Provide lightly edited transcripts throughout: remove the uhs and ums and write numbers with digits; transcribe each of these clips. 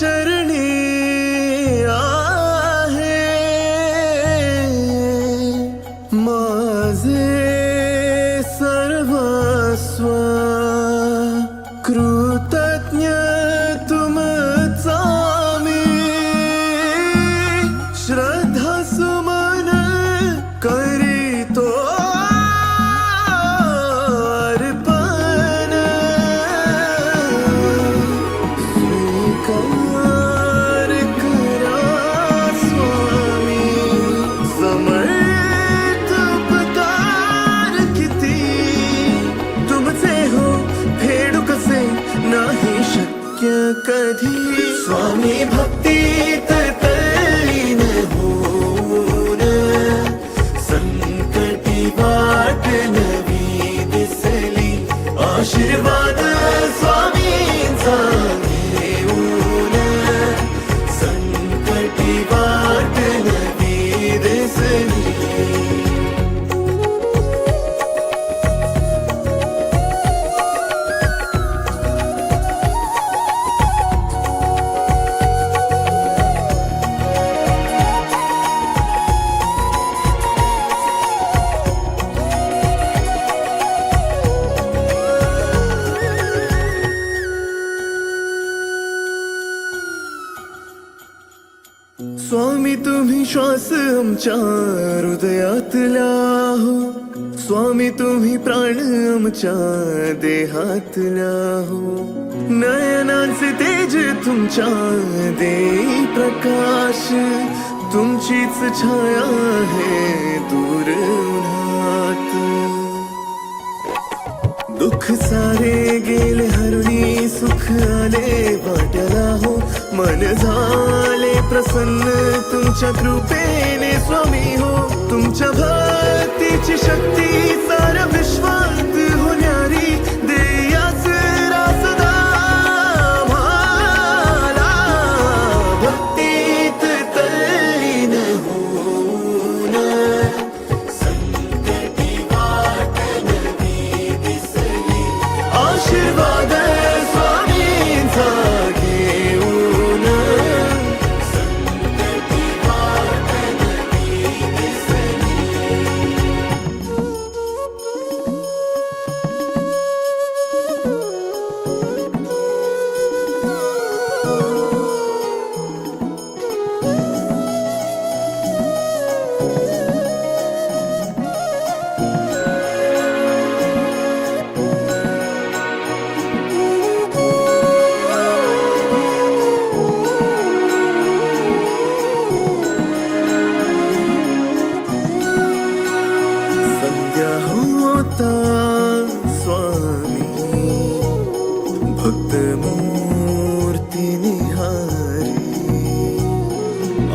चरणी आहे माझे सर्वस्व कृतज्ञ तुमचा मी श्रद्धा सुमन करीतो अर्पण स्वीकार करा स्वामी समर्थ उपकार किती तुमचे हो फेडू कसे नाही शक्य कधी स्वामी भक्तीत तल्लीन होऊन संकटी वाट नवी दिसली आशीर्वाद स्वामींचा घेऊन संकटी वाट नवी दिसली स्वामी तुम्ही श्वास आमच्या हृदयातला हो स्वामी तुम्ही प्राण आमच्या देहातला हो नयनांचे तेज तुमच्या देई प्रकाश तुमचीच छाया आहे दूर उन्हात दुःख सारे गेले हरुणी सुख आले वाट्याला हो मन झाले प्रसन्न तुमच्या कृपेने स्वामी हो तुमच्या भक्तीची शक्ती साऱ्या विश्वात होणारी देयाच रासदा आम्हाला भक्तीत तल्लीन होऊन संकटी वाट नवी दिसली आशीर्वाद स्वामींचा घेऊन संकटी वाट नवी दिसली संध्या होता स्वामी भक्त मूर्ती निहारी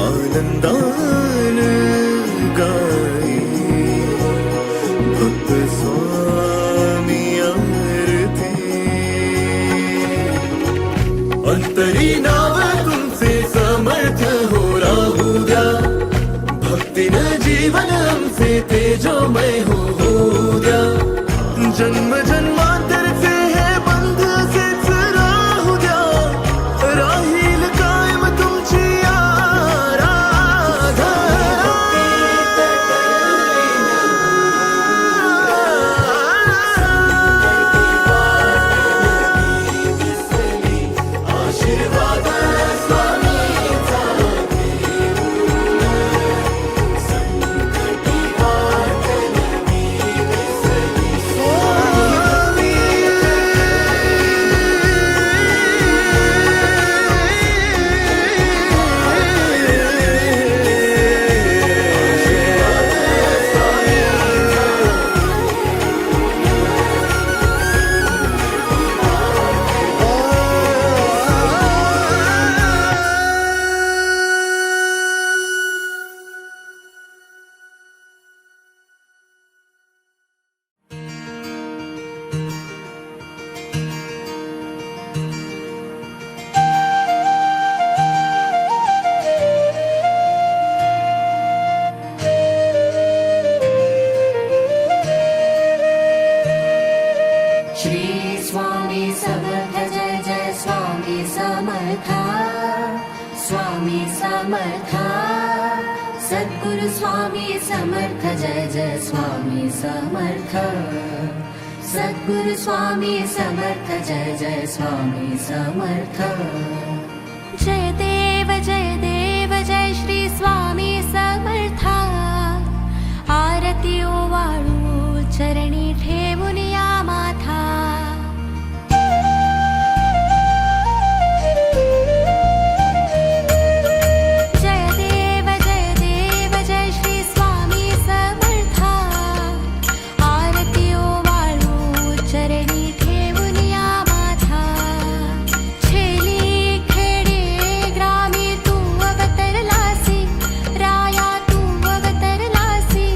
आनंदान गाई भक्त स्वामी आरती अंतरी नाव तुमचे समर्थ हो राहू द्या भक्तीनं जीवन आमचे तेजोमय हो द्या जन्म जन्मांतरचे हे बंध असेच राहू द्या राहील कायम तुमची आशीर्वाद स्वामीचा घेऊन संकटी वाट नवी समर्थ सद्गुरु स्वामी समर्थ जय जय स्वामी समर्थ सद्गुरु स्वामी समर्थ जय जय स्वामी समर्थ जय देव जय श्री स्वामी समर्थ आरती ओवाळू चरणी ठेवून या माथा जय देव जय श्री स्वामी समर्थ आरती ओवाळू चरणी ठेवून या माथा छेली खेडे ग्रामी तू अवतरलासी राया तू अवतरलासी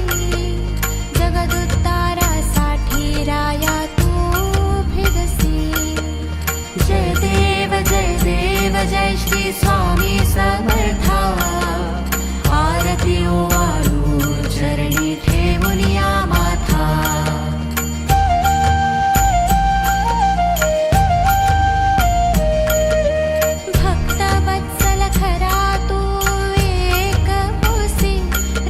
जगदुद्धारासाठी राया तू फिरसी जय देव जय श्री स्वामी समर्थ आरती ओवाळू चरणी ठेवून या माथा भक्त वत्सल खरा तू एक होसी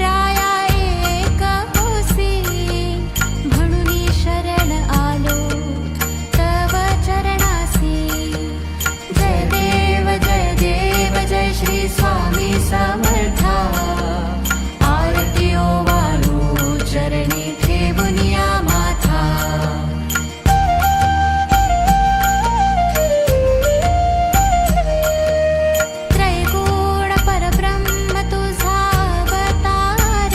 राया एक होसी म्हणून शरण आलो तव चरणासी जय देव जय श्री स्वामी समर्थ आरती ओवाळू चरणी ठेवून या माथा त्रैगुण परब्रह्म तुझा अवतार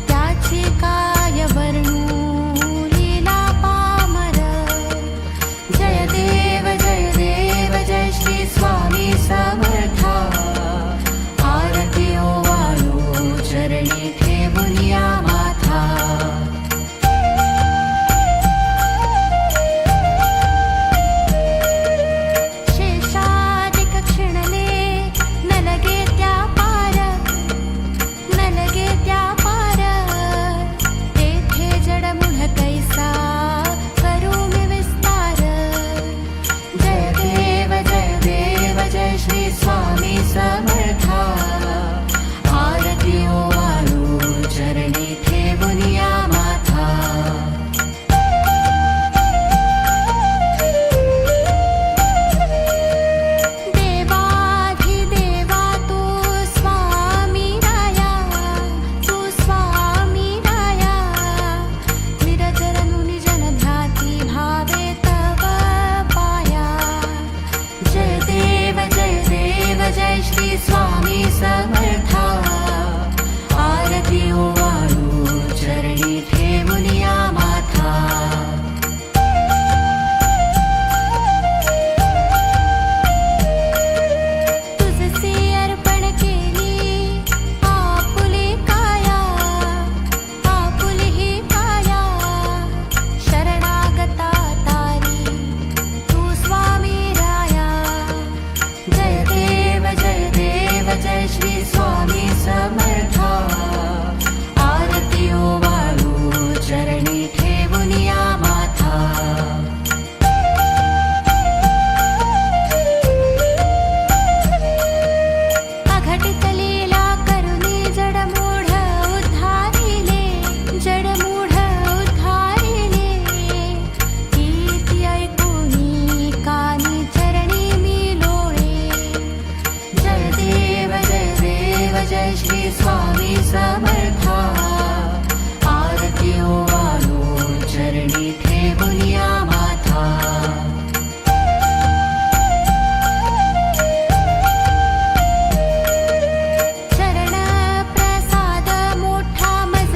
त्याची काय वर्णू लीला पामर जय देव जय श्री स्वामी समर्थ आरती ओवाळू चरणी ठेवून या माथा शेषादिक क्षिणले न लगे त्या पार तेथे जडमुढ कैसा करू मी विस्तार जय देव जय श्री स्वामी समर्थ आरती ओवाळू चरणी ठेवून या माथा देवाधिदेवा तू स्वामी राया निरजन निजन ध्याती भावे तव पाया जय देव जय श्री स्वामी समर्थ आरती ओवाळू चरणी ठेवून या माथा तुझसे अर्पण केली आपुले ही काया शरणागता तारी तू स्वामी राया जय देव जय श्री स्वामी समर्थ आरती ओवाळू चरणी ठेवून या माथा अघटित लीला करुणी जडमूढ उद्धारिले कीर्ती ऐकूनी कानी चरणी मी लोळे जय देव जय श्री स्वामी समर्थ आरती ओवाळू चरणी ठेवून या माथा चरण प्रसाद मोठा मज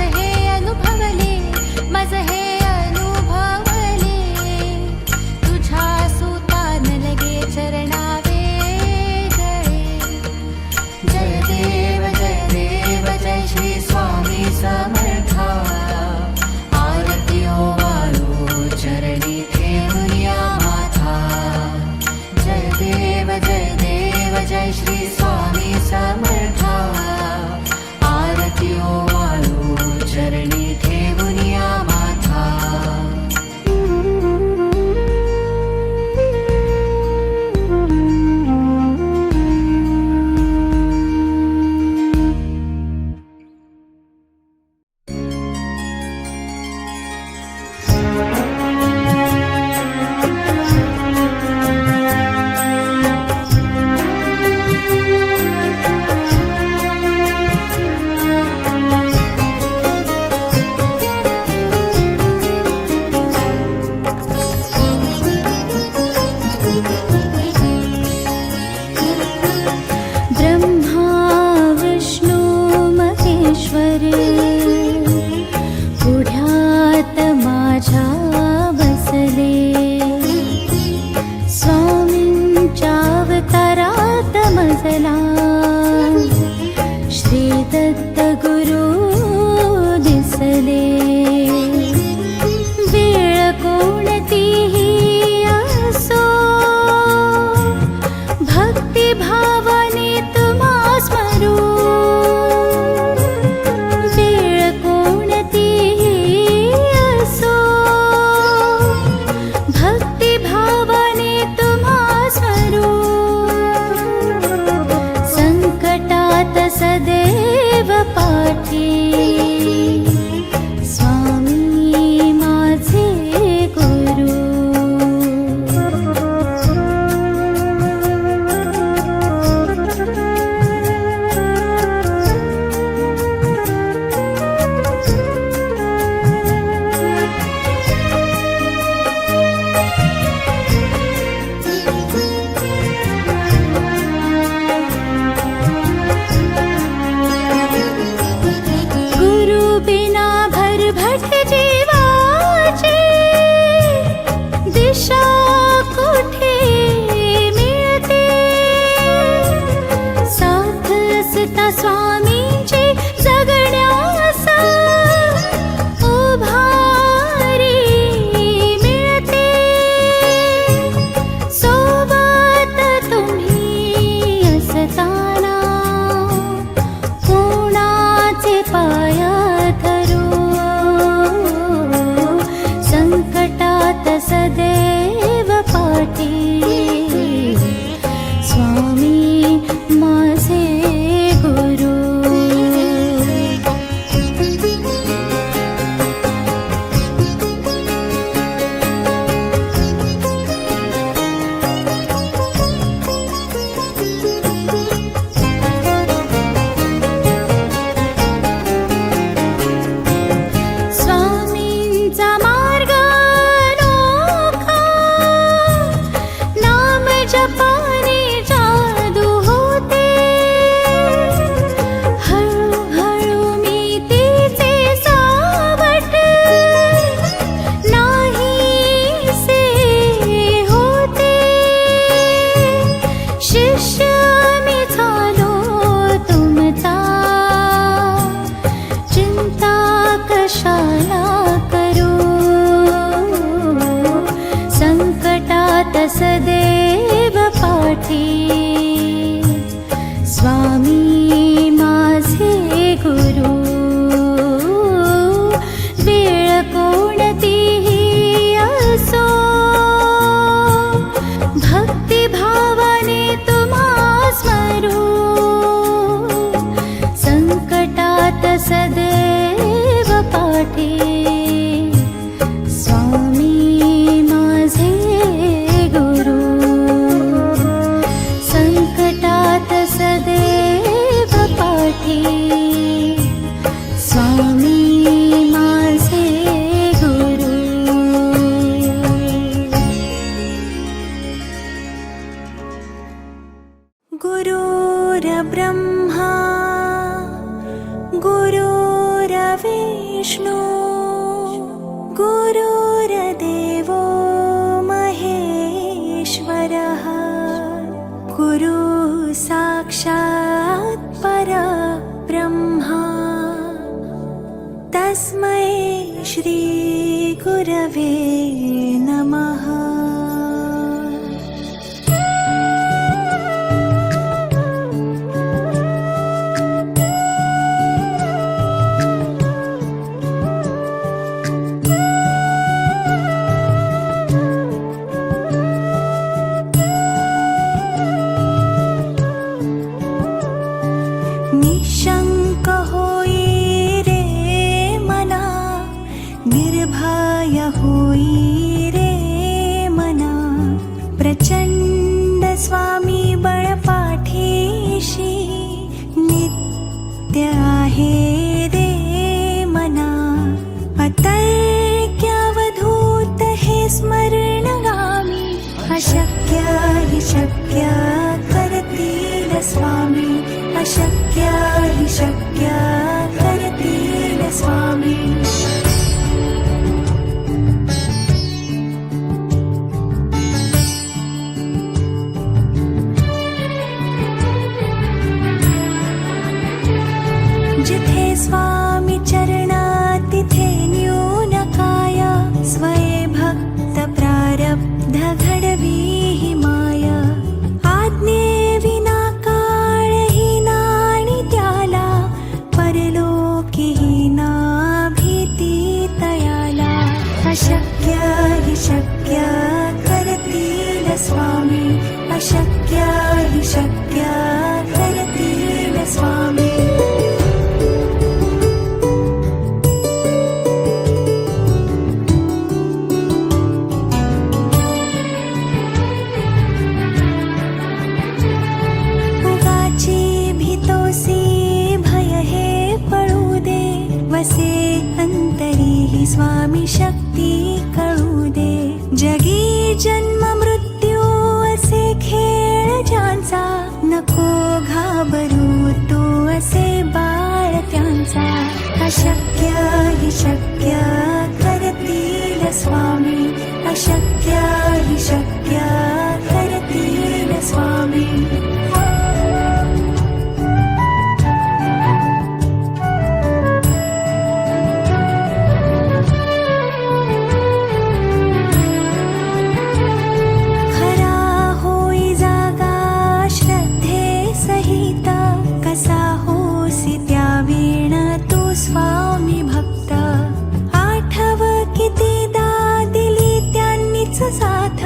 हे अनुभवले तुझ्या सुता न लगे चरणावे गळे जय देव जय श्री दत्तगुरु दिसले वेळ कोणतीही असो भक्तिभावाने तुम्हा स्मरू वेळ कोणतीही असो भक्तिभावाने तुम्हा स्मरू संकटात सदैव पाठी स्वामी माझे गुरु गुरु बिना भरभट जीवाची दिशा कुठे मिळते साथ असता स्वामींची जगण्यास उभारी मिळते सोबत तुम्ही असताना कोणाचे पाय धरू संकटात सदैव पाठी स्वामी माझे गुरु स्वामींचा मार्ग अनोखा नाम जपाने जादू होते हळूहळू मी तिचे सावट नाहीसे होते शिष्य मी झालो तुमचा चिंता कशाला करू संकटात सदैव पाठी स्वामी माझे गुरु वेळ कोणतीही असो भक्तिभावाने तुम्हा स्मरू संकटात सदैव पाठी स्वामी माझे गुरु संकटात सदैव पाठी स्वामी माझे गुरु गुरुर्ब्रह्मा गुरुर्विष्णु गुरुर्देवो महेश्वरः गुरु साक्षात् परब्रह्मा तस्मै श्री गुरवे नमः निशंक होई रे मना निर्भय होई रे मना प्रचंड स्वामी बळपाठीशी नित्य आहे रे मना अतर्क्यावधूत हे स्मरणगामी अशक्य हि शक्य करतील स्वामी अशक्य हि शक्य करतील स्वामी स्वामी चरणा तिथे न्यूनकाय स्वये भक्त प्रारब्ध घडवी हि माया आज्ञे विना काळही नाणी त्याला परलोकी हि ना भीती तयाला अशक्य हि शक्य करतील स्वामी अशक्य हि शक्य करतील स्वामी उगाची भीतोसी भय हे पळू दे वसे अंतरी हि स्वामी शक्ती कळू दे जगी जन्म मृत्यू असे खेळ ज्यांचा नको घाबरू तू असे बाळ त्यांचा अशक्य हि शक्य करतील स्वामी अशक्य हि शक्य करतील स्वामी स्वामी भक्त आठव कितीदा दिली त्यांनीच साथ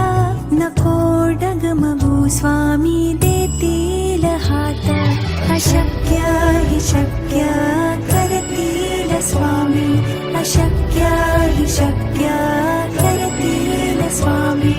नको डगमगू स्वामी देतील हात अशक्य हि शक्य करतील स्वामी अशक्य हि शक्य करतील स्वामी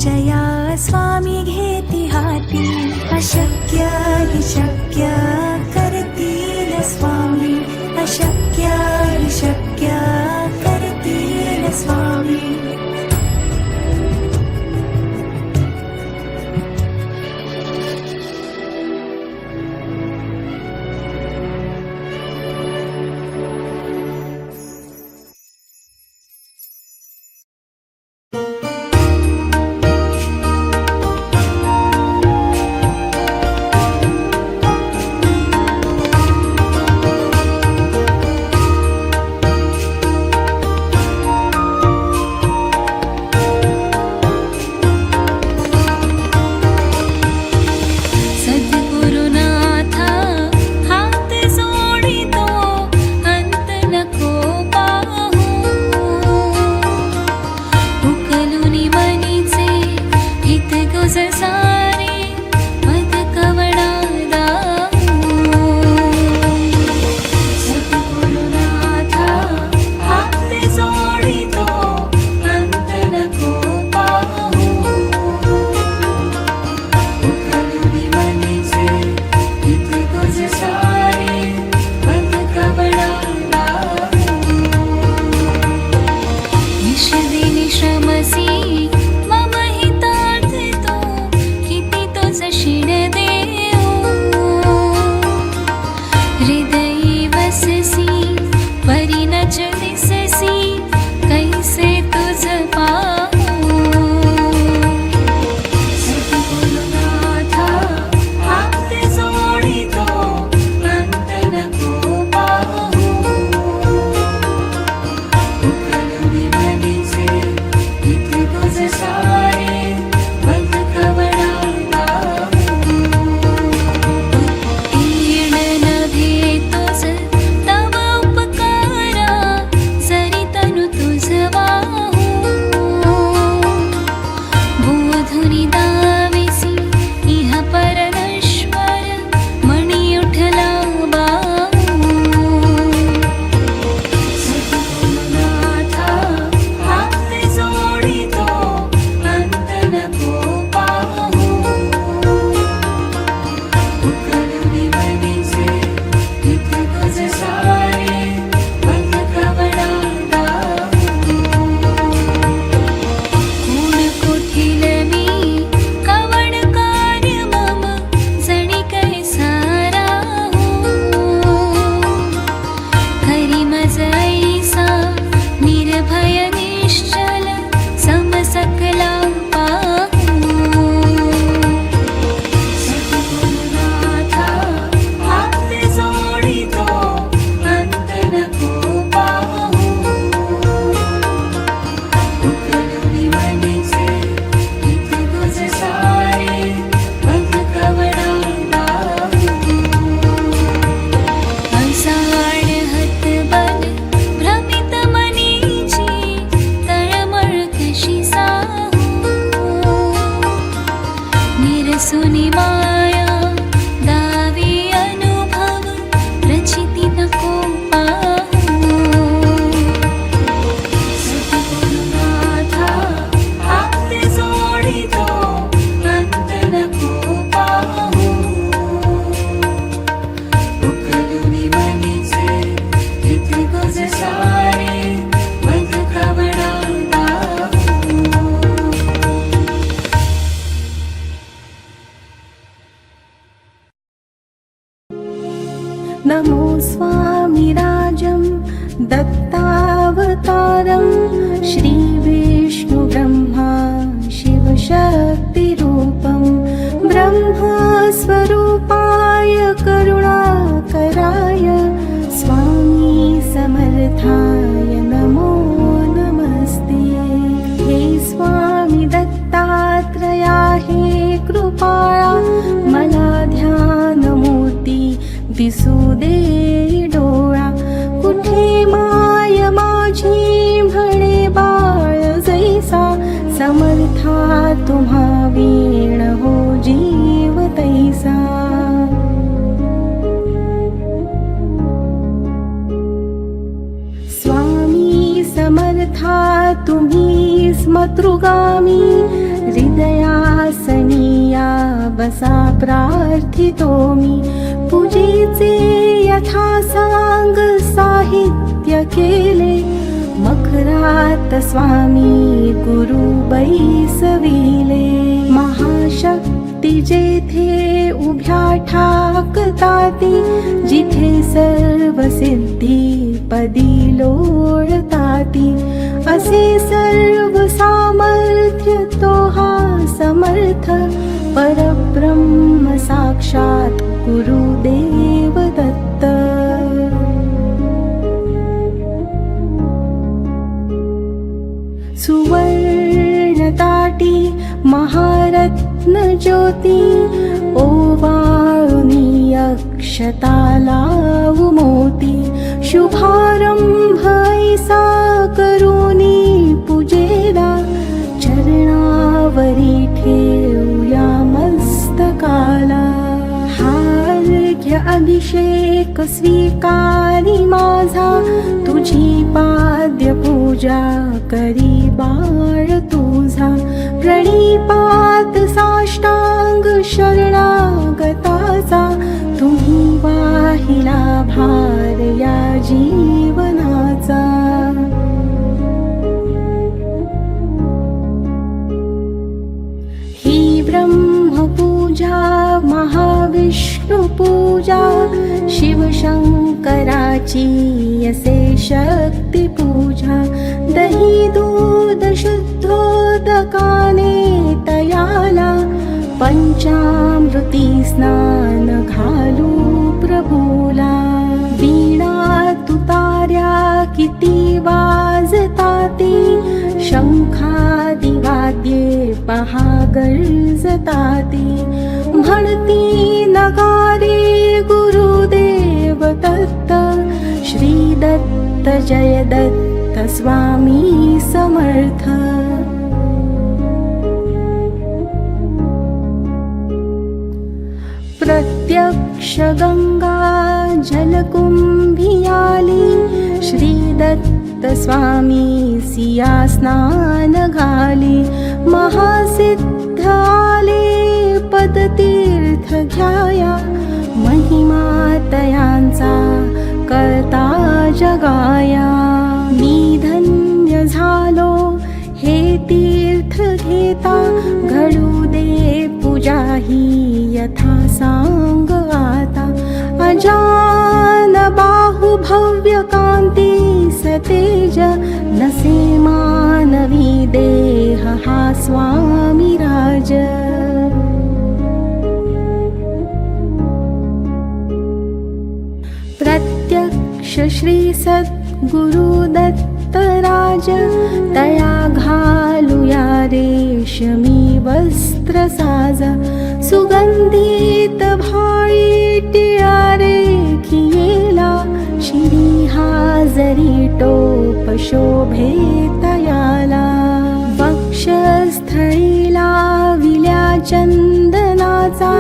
जया स्वामी घेती हाती अशक्य हि शक्य करतील स्वामी अशक्य हि शक्य करतील स्वामी हरि मज ऐसा निर्भय निश्चल समसकला पाहू सद्गुरुनाथा हात जोडितो अंत नको पाहू उकळून मनीचे हित तुझ सारे बघ कवडा असाड हत बल भ्रमित मनीची तळमळ कशी साहू निरसुनी माया दावी अनुभव रचिती नको पाहू सद्गुरुनाथा हात जोडितो अंत नको पाहू उकळून मनीचे हित तुझ सारे बघ कवडा नमो स्वामिराजं दत्तावतारं श्रीविष्णुब्रह्मा शिवशक्तिरूपं ब्रह्मस्वरूपाय करुणाकराय स्वामी समर्थाय नमो नमस्ते। हे स्वामी दत्तात्रया हे कृपाळा मला ध्यानमूर्ती दिसू दे डोळा कुठे माय माझी म्हणे बाळ जैसा समर्था तुम्हा वीण हो जीव तैसा स्वामी समर्था तुम्ही स्मतृगामी हृदयासनिया बसा प्रार्थितो मी पूजेचे यथा सांग साहित्य केले मखरात स्वामी गुरु बैसविले महाशक्ती जेथे उभ्या ठाकताती जिथे सर्व सिद्धी पदी लोळताती असे सर्व सामर्थ्य तो हा समर्थ परब्रह्म साक्षात गुरुदेव दत्त सुवर्ण ताटी महारत्न ज्योती ओवाळुनी अक्षता लावू मोती शुभारंभ ऐसा करुनी पूजेला चरणावरी ठेवूया मस्तकाला हार्घ्य अभिषेक स्वीकारी माझा तुझी पाद्य पूजा करी बाळ तुझा प्रणिपात साष्टांग शरणागताचा तुम्ही वाहिला भार या जीवनाचा ही ब्रह्मपूजा महाविष्णु पूजा शिवशंकराची असे शक्ती पूजा दही दूध शुद्धोदकाने तयाला पंचामृती स्नान घालू प्रभूला वीणा तुतार्या किती वाजताती शंखादी वाद्ये पहा गर्जताती म्हणती नगारे गुरुदेव दत्त श्री दत्त जय दत्त स्वामी समर्थ प्रत्यक्ष गंगा जलकुंभियाली श्री दत्त स्वामी सिया स्नान घाली महासिद्ध आले पदतीर्थ घ्याया महिमा तयांचा करता जगाया मी धन्य झालो हे तीर्थ घेता घडू दे पूजा ही यथा सांग आता अजान बाहु भव्य कांती सतेज नसे मानवी देह हा स्वामी राज प्रत्यक्ष श्री सद्गुरु दत्त राज तया घालूया रेशमी वस्त्र साज सुगंधित भाळी टिळा रेखियेला शिरी हाजरी टोप शोभे तयाला वक्षस्थळी लाविल्या चंदनाचा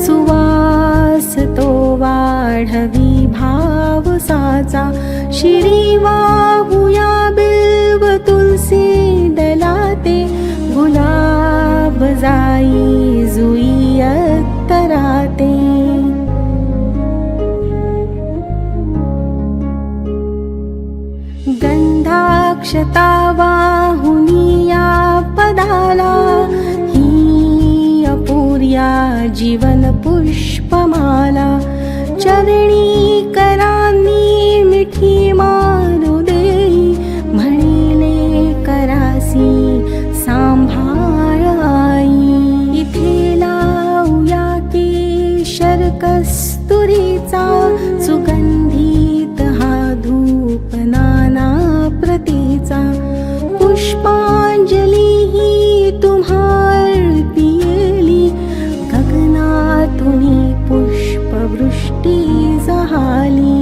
सुवास तो वाढवी भाव साचा शिरी वाहुया बिल्व तुलसी दलाते गुलाब जाई जुई अत्तराते गंधाक्षता वाहुनिया पदाला ही अपूर्या जीवन पुष्पमाला चरणी करांनी मिठी मारू देई म्हणिले करासी सांभाळ आई इथे लावूया केशर कस्तुरीचा सुगंधित हा धूप नाना प्रतीचा पुष्पांजली ही तुम्हार पियेली गगनातुनी पुष्पवृष्टी जहाली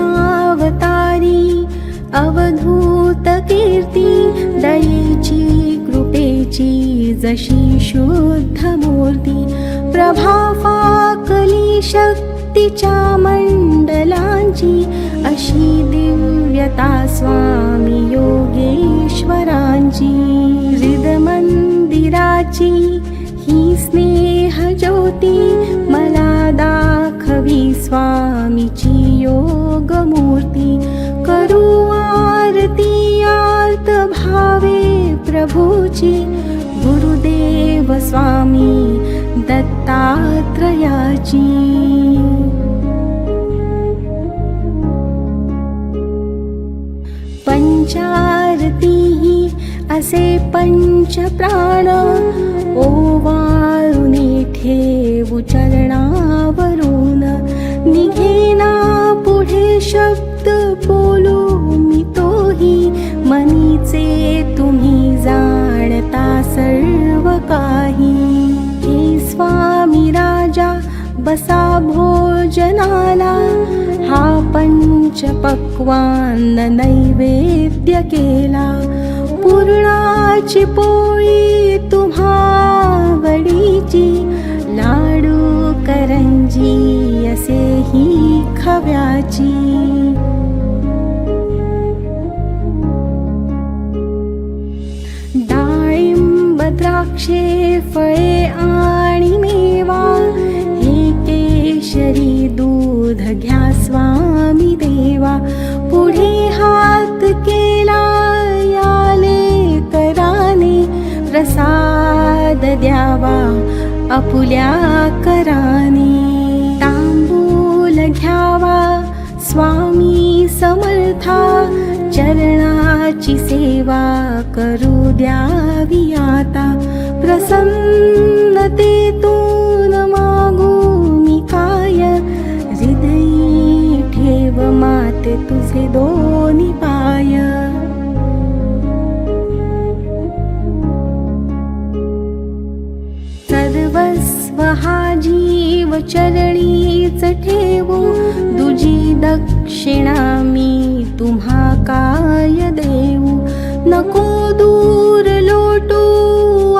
करुणावतारी अवधूत कीर्ती दयेची कृपेची जशी शुद्ध मूर्ती प्रभा फाकली शक्तीच्या मंडलांची अशी दिव्यता स्वामी योगेश्वरांची हृदमंदिराची ही स्नेह ज्योती मला दाखवी स्वामीची योग मूर्ती करू आरती आर्त भावे प्रभूची गुरुदेव स्वामी दत्तात्रयाची पंचारती ही असे पंच प्राण ओवाळून ठेवू चरणावरून निघेना पुढे शब्द बोलू मी तोही मनीचे तुम्ही जाणता सर्व काही हे स्वामी राजा बसा भोजनाला हा पंच पक्वान्न नैवेद्य केला पूर्णाची पोळी तुम्हा वडीची लाडू करंजी असे ही खव्याची डाळिंब द्राक्षे फळे आणि मेवा हे केशरी दूध घ्या स्वामी देवा पुढे हात केला याले कराने प्रसाद द्यावा आपुल्या कराने तांबूल घ्यावा स्वामी समर्था चरणाची सेवा करू द्यावी आता प्रसन्नतेतून मागू मी काय हृदयी ठेव माते तुझे दोन्ही पाय सर्वस्व हा जीव चरणीच ठेवू दुजी दक्षिणा मी तुम्हा काय देऊ नको दूर लोटू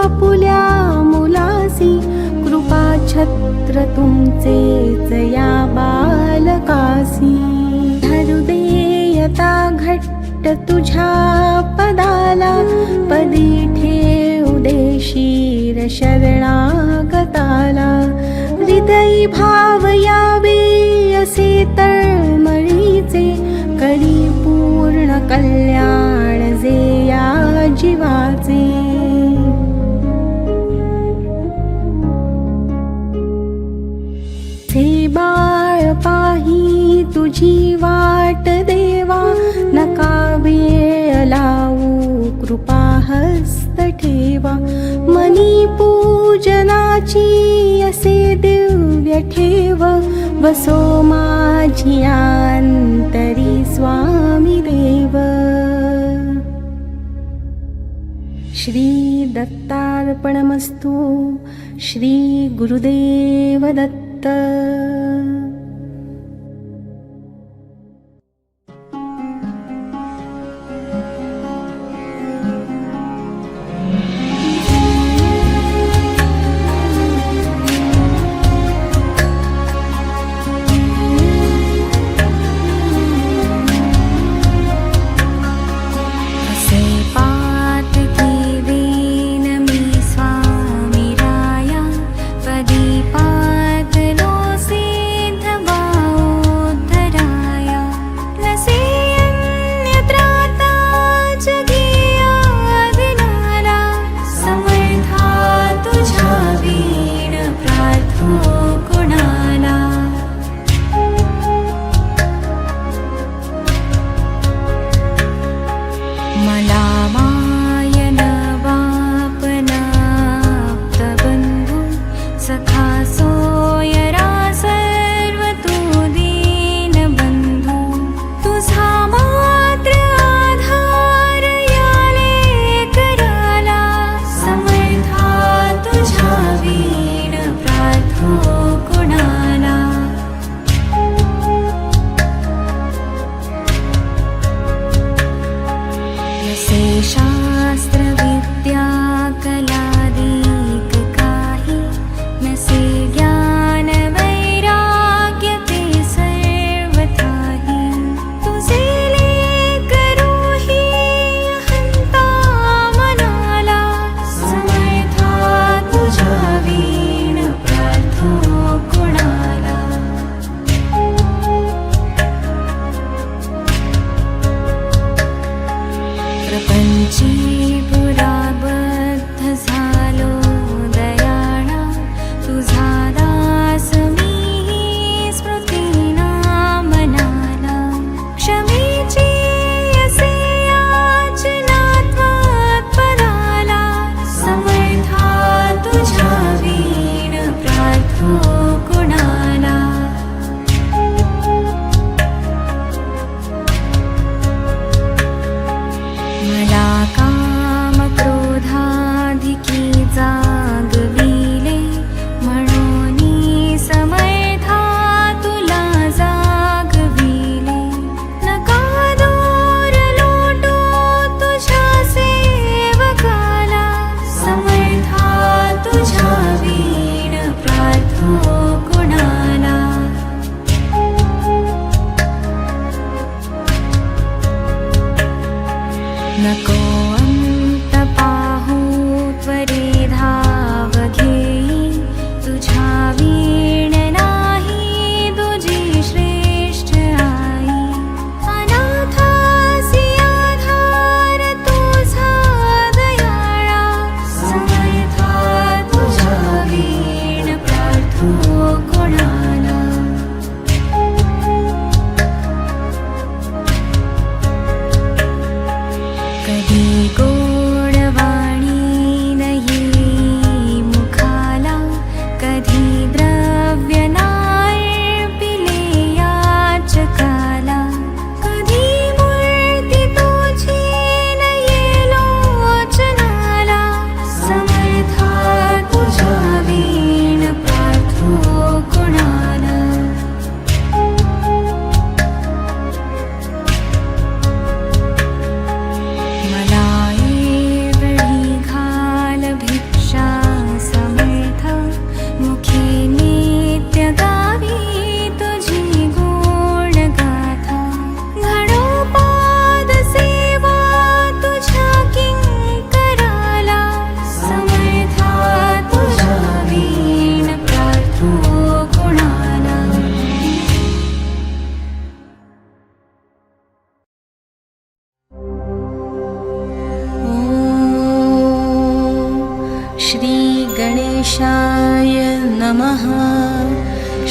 आपुल्या मुलासी कृपा छत्र तुमचेच या बालकासी धरू देयता घट्ट तुझ्या पदाला पदी ठेवू दे शिर शरणागताला हृदयी भाव यावे असे तळमळीचे करी पूर्ण कल्याण जे या जीवाचे जसे बाळ पाही तुझी वाट देवा, नका वेळ लावू कृपा हस्त ठेवा. मनी पूजनाची असे दिव्य ठेव, वसो माझी अंतरी स्वामी देव. श्री दत्तार्पणमस्तु. श्री गुरुदेव दत्त. स्वामी राया, पदी पातलो से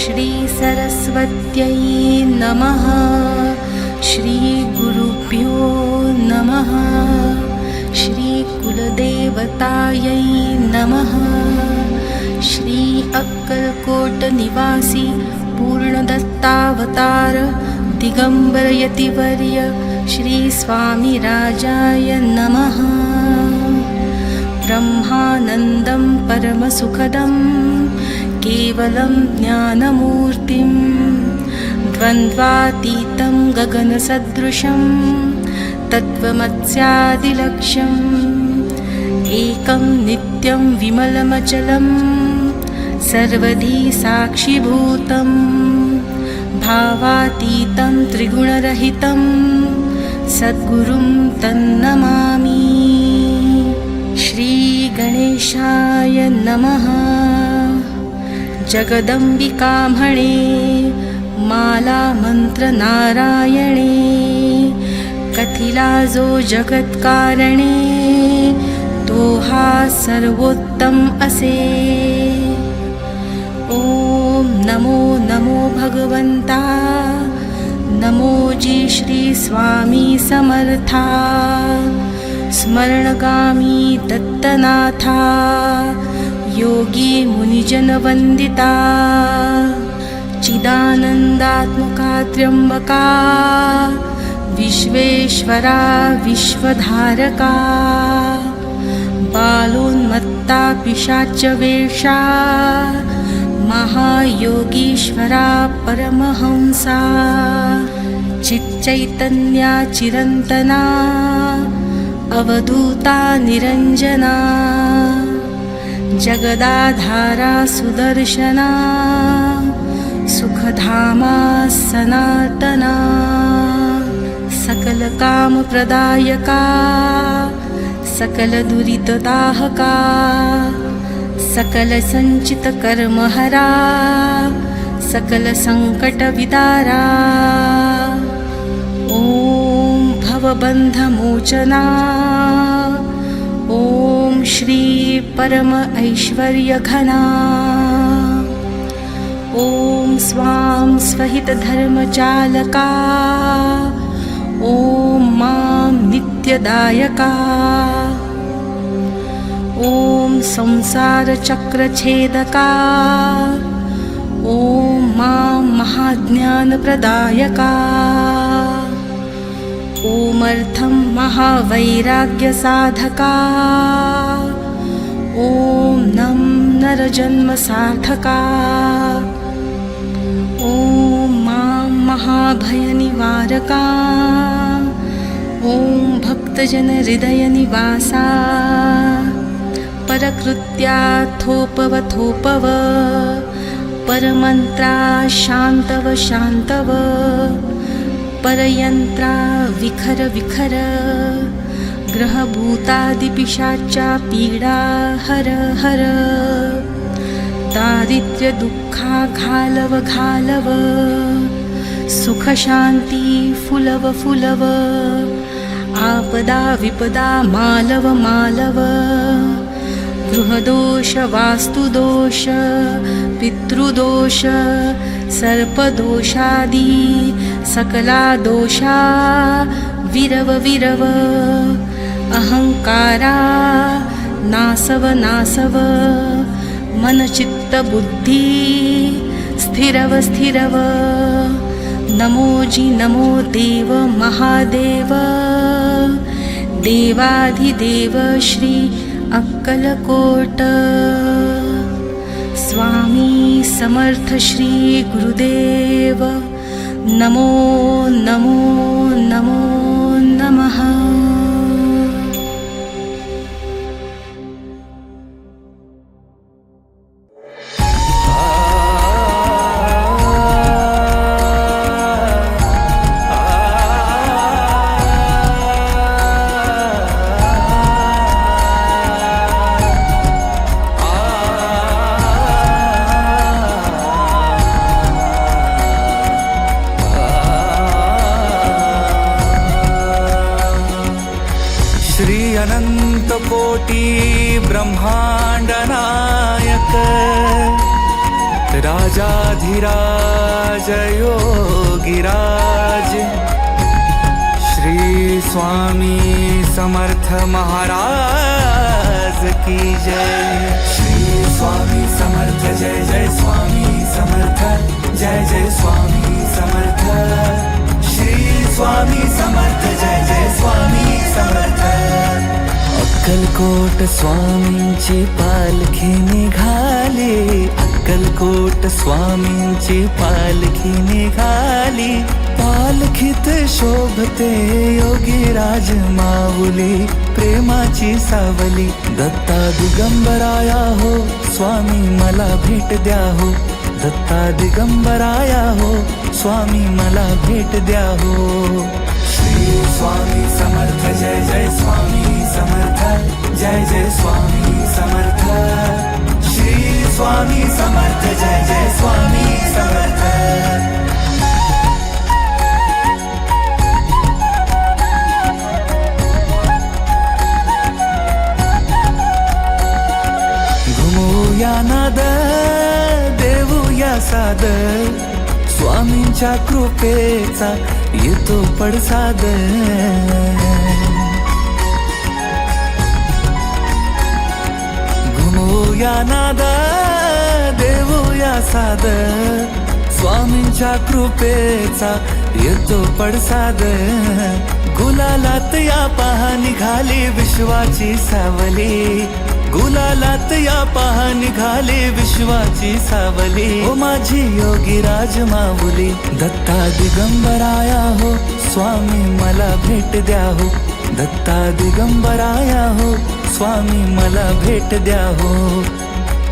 श्री सरस्वत्यै नमः श्री गुरुभ्यो नमः श्री कुलदेवतायै नमः श्री अक्कलकोट निवासी पूर्णदत्तावतार दिगंबर यतिवर्य श्री स्वामी राजाय नमः ब्रह्मानन्दं परमसुखदं केवलं ज्ञानमूर्तिं द्वन्द्वातीतं गगनसदृशं तत्त्वमस्यादिलक्ष्यम् एकं नित्यं विमलमचलं सर्वधी साक्षिभूतं भावातीतं त्रिगुणरहितं सद्गुरुं तन्नमामि श्रीगणेशाय नमः जगदम्बिकामणे मालामन्त्रनारायणे कथिला जो जगत्कारणे तो हा सर्वोत्तम असे ओम नमो नमो भगवंता नमो जी श्री स्वामी समर्था स्मरणगामी दत्तनाथा योगी मुनिजन वंदिता चिदानंदात्मका त्र्यंबका विश्वेश्वरा विश्वधारका बालोन्मत्ता पिशाच वेषा महायोगीश्वरा परमहंसा चिच्चैतन्या चिरंतना अवधूता निरंजना जगदाधारा सुदर्शना सुखधामा सनातना सकल काम प्रदायका सकल दुरितदाहका सकल संचित कर्महरा सकल संकट विदारा ओम भवबंधमोचना ओम श्री परम ऐश्वर्य घना ओम स्वाम स्वहित धर्मचालका ओम मां नित्यदायका ओम संसार चक्र छेदका ओम मां महाज्ञान प्रदायका ओमर्थं महावैराग्य साधका ओम नम नरजन्म सार्थका ओम मां महाभय निवारका ओम भक्तजन हृदय निवासा परकृत्या थोपव थोपव परमंत्रा शांतव शांतव परयंत्रा विखर विखर ग्रहभूतादिपिशाच्या पीडा हर हर दारिद्र्य दुःखा घालव घालव सुख शांती फुलव फुलव आपदा विपदा मालव मालव गृहदोष वास्तुदोष पितृदोष सर्पदोषादी सकला दोषा विरव विरव अहंकारा नासव नासव मनचित्त बुद्धी स्थिरव स्थिरव नमो जी नमो देव महादेव देवाधिदेव श्री अक्कलकोट स्वामी समर्थ श्री गुरुदेव नमो नमो नमो नमः कोटी ब्रह्मांड नायक राजाधिराज योगिराज श्री स्वामी समर्थ महाराज की जय। श्री स्वामी समर्थ जय जय स्वामी समर्थ जय जय स्वामी समर्थ। श्री स्वामी समर्थ जय जय स्वामी समर्थ। अक्कलकोट स्वामींची पालखी निघाली, अक्कलकोट स्वामींची पालखी निघाली। पालखीत शोभते योगीराज माऊली, प्रेमाची सावली। दत्ता दिगंबराया हो स्वामी मला भेट द्या हो, दत्ता दिगंबराया हो स्वामी मला भेट द्या हो। श्री स्वामी समर्थ जय जय स्वामी समर्थ जय जय स्वामी समर्थ। श्री स्वामी समर्थ जय जय स्वामी समर्थ। घुमूया नाद देऊया साद, स्वामींच्या कृपेचा येतो पडसाद। घुमूया नाद देऊया साद, स्वामींच्या कृपेचा येतो पडसाद। गुलालात या पहा निघाली विश्वाची सावली, गुलालात या पहा निघाली विश्वाची सावली। ओ माझी योगीराज माऊली, दत्ता दिगंबराया हो स्वामी मला भेट द्या हो, दत्ता दिगंबराया हो स्वामी मला भेट द्या हो।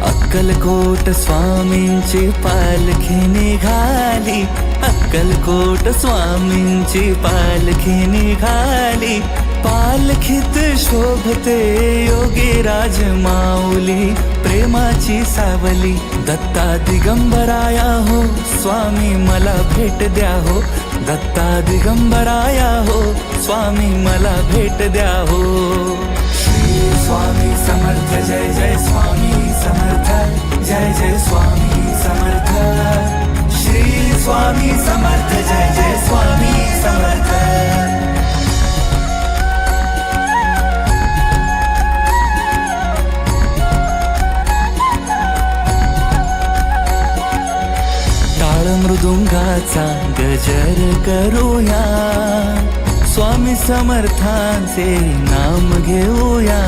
अक्कलकोट स्वामींची पालखी निघाली, अक्कलकोट स्वामींची पालखी निघाली। पालखीत शोभते योगीराज माऊली, प्रेमाची सावली। दत्ता दिगंबराया हो स्वामी मला भेट द्या हो, दत्ता दिगंबराया हो स्वामी मला भेट द्या हो। श्री स्वामी समर्थ जय जय स्वामी समर्थ जय जय स्वामी समर्थ। श्री स्वामी समर्थ जय जय स्वामी समर्थ। मृदुंगाचा गजर करूया, स्वामी समर्थांचे नाम घेऊया।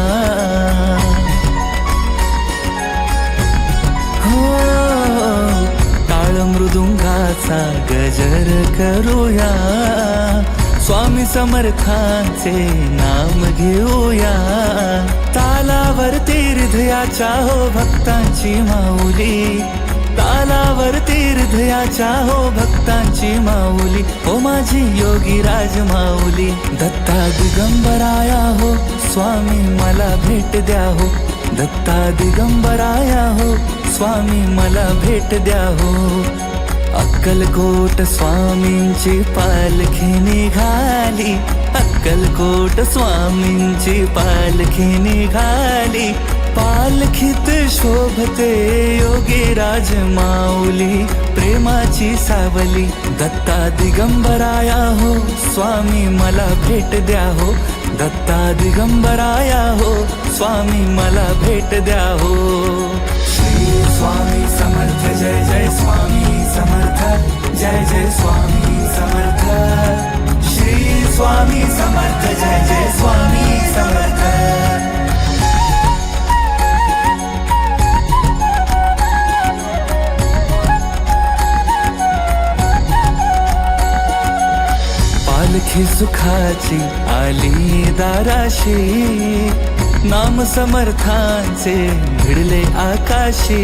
हो टाळ मृदुंगाचा गजर करूया, स्वामी समर्थांचे नाम घेऊया। तालावरती हृदयाच्या हो भक्तांची माऊली, तालावरती हृदयाच्या हो भक्तांची माऊली। ओ माझी योगीराज माऊली, दत्ता दिगंबराया हो स्वामी मला भेट द्या हो, दत्ता दिगंबराया हो स्वामी मला भेट द्या हो। अक्कलकोट स्वामींची पालखी निघाली, अक्कलकोट स्वामींची पालखी निघाली। पालखीत शोभते योगीराज माऊली, प्रेमाची सावली। दत्ता दिगंबराया हो स्वामी मला भेट द्या हो, दत्ता दिगंबराया हो स्वामी मला भेट द्या हो। श्री स्वामी समर्थ जय जय स्वामी समर्थ जय जय स्वामी समर्थ। श्री स्वामी समर्थ जय जय स्वामी समर्थ। पालखी सुखाची आली दाराशी, नाम समर्थांचे भिडले आकाशी।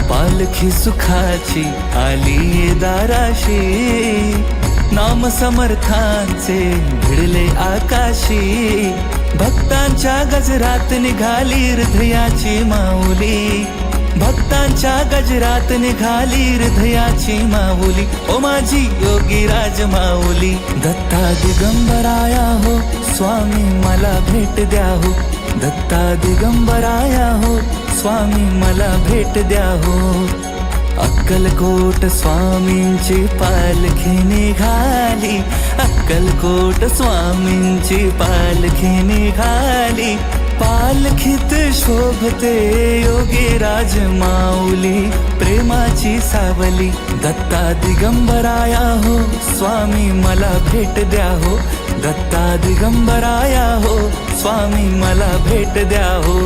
पालखी सुखाची आली दाराशी, नाम समर्थांचे भिडले आकाशी। भक्तांच्या गजरात निघाली हृदयाची माऊली, भक्तांच्या गजरात निघाली हृदयाची माऊली। ओ माझी योगीराज माऊली, दत्ता दिगंबराया हो स्वामी मला भेट द्या हो, दत्ता दिगंबराया हो स्वामी मला भेट द्या हो. अक्कलकोट स्वामींची पालखी निघाली, अक्कलकोट स्वामींची पालखी निघाली. पालखीत शोभते योगीराज माऊली, प्रेमाची सावली. दत्ता दिगंबराया हो स्वामी मला भेट द्या हो. दत्ता दिगंबराया हो स्वामी मला भेट द्या हो.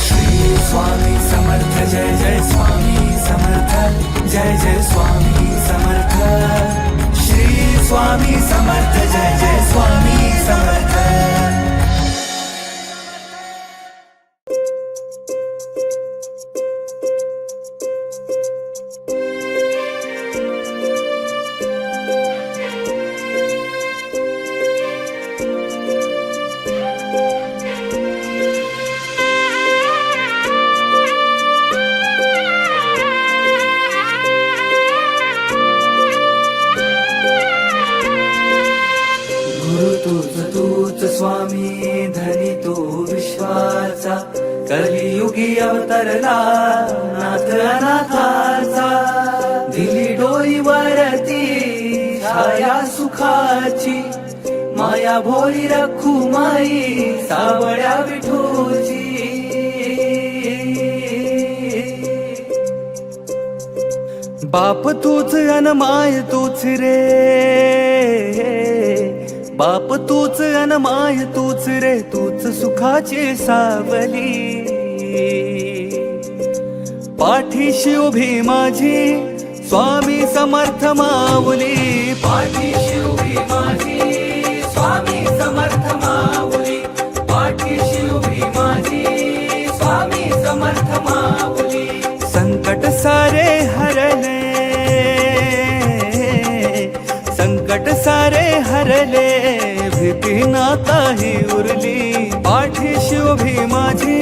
श्री स्वामी समर्थ जय जय स्वामी समर्थ, जय जय स्वामी समर्थ. श्री स्वामी समर्थ जय जय स्वामी समर्थ. तूच स्वामी धनी तू विश्वाचा, कलियुगी अवतरला नाथ अनाथाचा. दिली डोईवरती छाया सुखाची, माया भोळी रखू माई सावळ्या विठूची. बाप तूच अन माय तूच रे, बाप तूच अन माय तूच रे, तूच सुखाची सावली. पाठीशी उभी माझी स्वामी समर्थ माऊली, पाठीशी उभी माझी स्वामी समर्थ माऊली, पाठीशी उभी माझी स्वामी समर्थ माऊली. संकट सारे हरले, संकट सारे हरले, भीती ना काही उरली. पाठीशी उभी माझी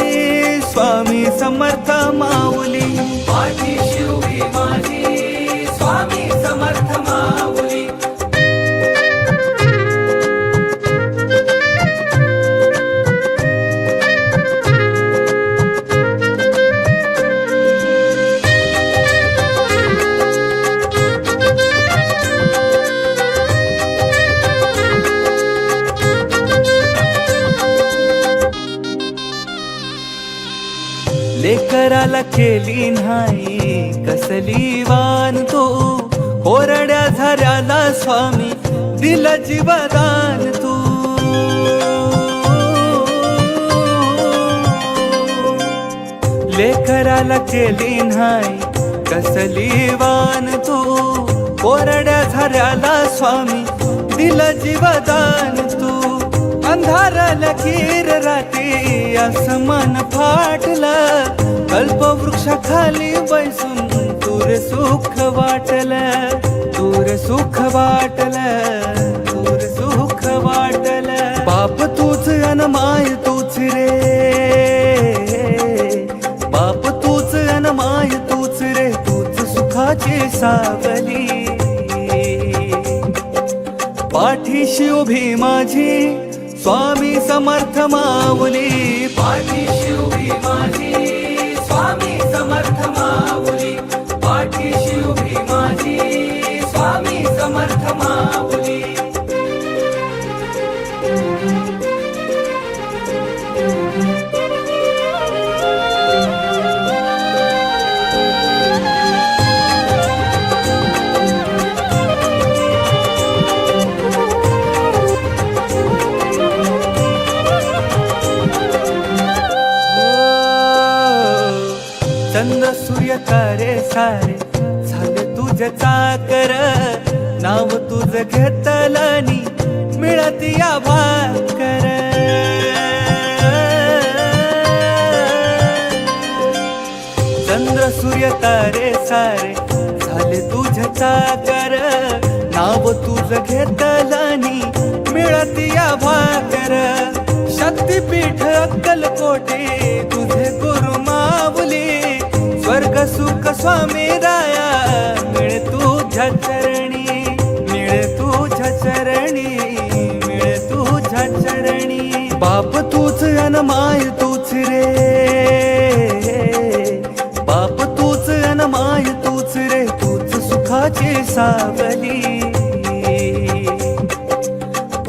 स्वामी समर्थ माऊली, पाठीशी उभी माझी स्वामी समर्थ माऊली. लेकराला केली नाही कसली वान तू, कोरड्या झऱ्याला स्वामी दिला जीवदान तू. लेकराला केली नाही कसली वान तू, कोरड्या झऱ्याला स्वामी दिला जीवदान तू. अंधाराला लकीर राती असं मन फाटलं, कल्पवृक्षाखाली बैसून दूर सुख वाटलं, दूर सुख वाटलं, दूर सुख वाटलं. बाप तूच अन माय तूच रे, बाप तूच अन माय तूच रे, तूच सुखाची सावली. पाठीशी उभी माझी स्वामी समर्थ माऊली, पाठीशी उभी माझी स्वामी समर्थ माऊली, पाठीशी उभी माझी स्वामी समर्थ माऊली. चंद्र सूर्य तारे सारे झाले तुझे चाकर, नाव तुझ घेतलनी मिळती या भाकर. चंद्र सूर्य तारे सारे झाले तुझे चाकर, नाव तुझ घेतलनी मिळती या भाकर. शक्तीपीठ अक्कलकोटे तुझे गुरु माऊली, स्वर्ग सुख स्वामी राया मिळे तुझ्या चरणी, मिळे तुझ्या चरणी, मिळे तुझ्या चरणी. बाप तूच अन माय तूच रे, बाप तूच अन माय तूच रे, तूच सुखाची सावली.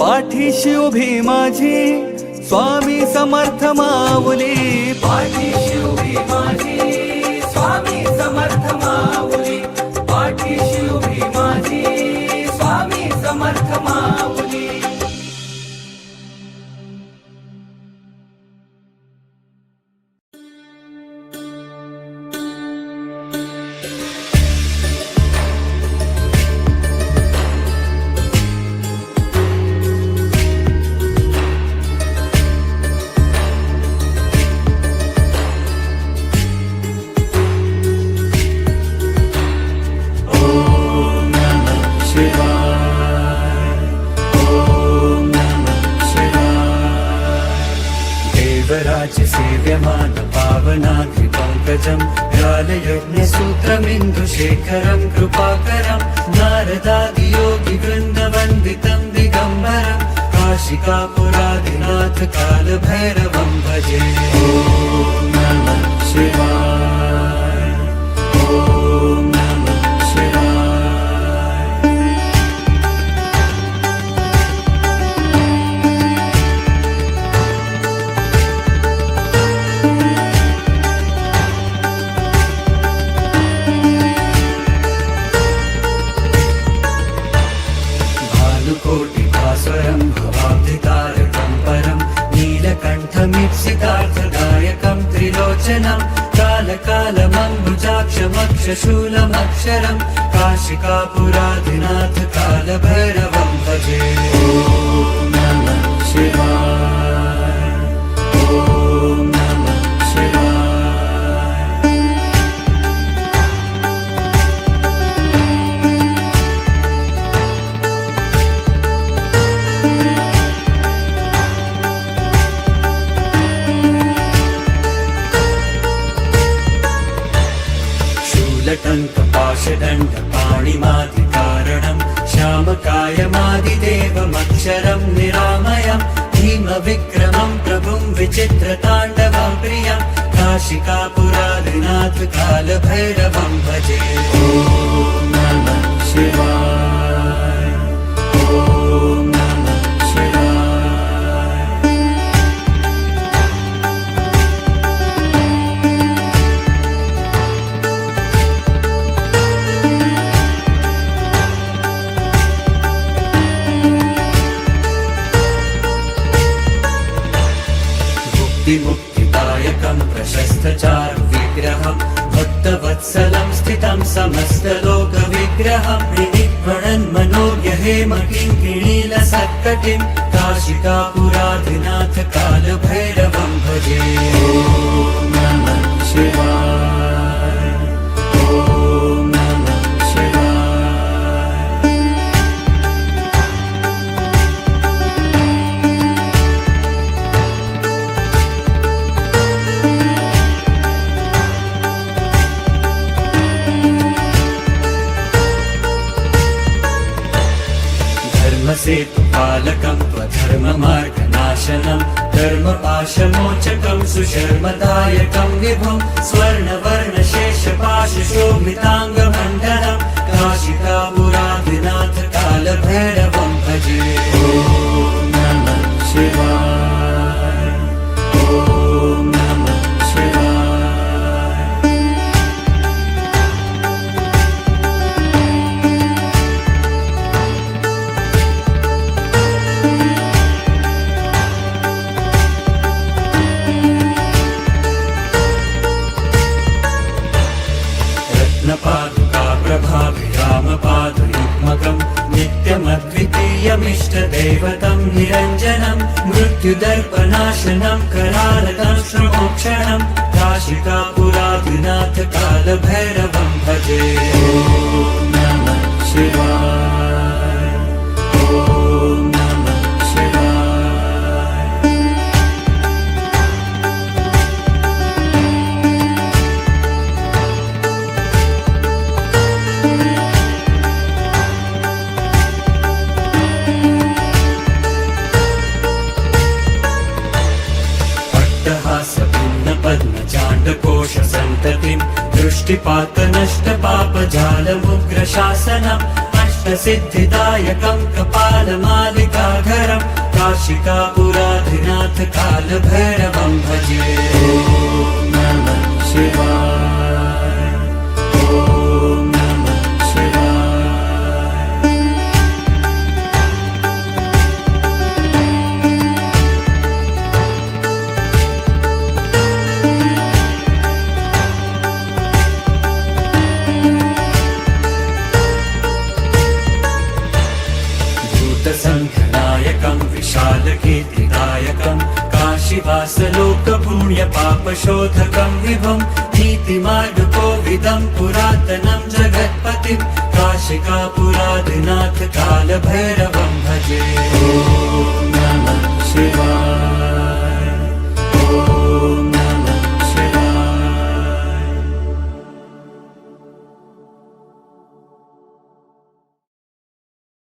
पाठीशी उभी माझी स्वामी समर्थ माऊली, पाठीशी उभी माझी स्वामी समर्थ माऊली, पाठीशी उभी माझी स्वामी समर्थ माऊली. सेव्यमान पावनाग्रिपङ्कजं ज्ञानयज्ञसूत्रमिन्दुशेखरं कृपाकरं नारदादियोगिवृन्दवन्दितं दिगम्बरं काशिकापुरादिनाथ कालभैरवं भजे. ॐ नमः शिवाय, ॐ नमः शिवाय. कोटिभास्वरं भवाब्धितारकं परं नीलकण्ठमीप्सितार्थदायकं त्रिलोचनं कालकालमम्बुजाक्षमक्षशूलमक्षरं काशिकापुराधिनाथ कालभैरवं भजे. ॐ नमः शिवाय, ॐ नमः शिवाय. टङ्कपाशदण्डपाणिमादिकारणं श्यामकायमादिदेवमक्षरं निरामयं भीमविक्रमं प्रभुं विचित्रताण्डवं प्रियं काशिकापुरादिनाथ कालभैरवं भजे. ॐ नमः शिवाय, ॐ नमः शिवाय. मुक्तिदायकं प्रशस्तचारुविग्रहं भक्तवत्सलं स्थितं समस्तलोकविग्रहं विनिग्रहन्मनोज्ञहेमकिङ्किणीलसत्कटिं काशिकापुराधिनाथ कालभैरवं भजे. ॐ नमः शिवाय, ॐ नमः शिवाय. धर्मसेतुपालकं त्वधर्ममार्गनाशनं धर्मपाशमोचकं सुशर्मदायकं विभुं स्वर्णवर्णशेषपाशशोभिताङ्गमण्डलं काशिकापुराधिनाथ कालभैरवं भजे. ॐ नमः शिवाय, ॐ नमः शिवाय. रत्नपादुकाप्रभाभिरामपादयुग्मकं नित्यमद्वितीयमिष्टदैवतं निरञ्जनं मृत्युदर्पनाशनं करालकं श्रमोक्षणं काशिकापुराधिनाथ कालभैरवं भजे. ॐ नमः शिवाय, ॐ नमः शिवाय. पद्मचाण्डकोशसन्ततिं दृष्टिपातनष्टपापजालमुग्रशासनम् अष्टसिद्धिदायकं कपालमालिकाधरं काशिकापुराधिनाथ कालभैरवं भजे ॐ नमः शिवाय ॐ नमः शिवाय भूतसङ्घनायकं विशालकीर्तिदायकं काशीवासलोकपुण्यपापशोधकं विभुं नीतिमार्गकोविदं पुरातनं जगत्पतिं काशिकापुराधिनाथ कालभैरवं भजे ॐ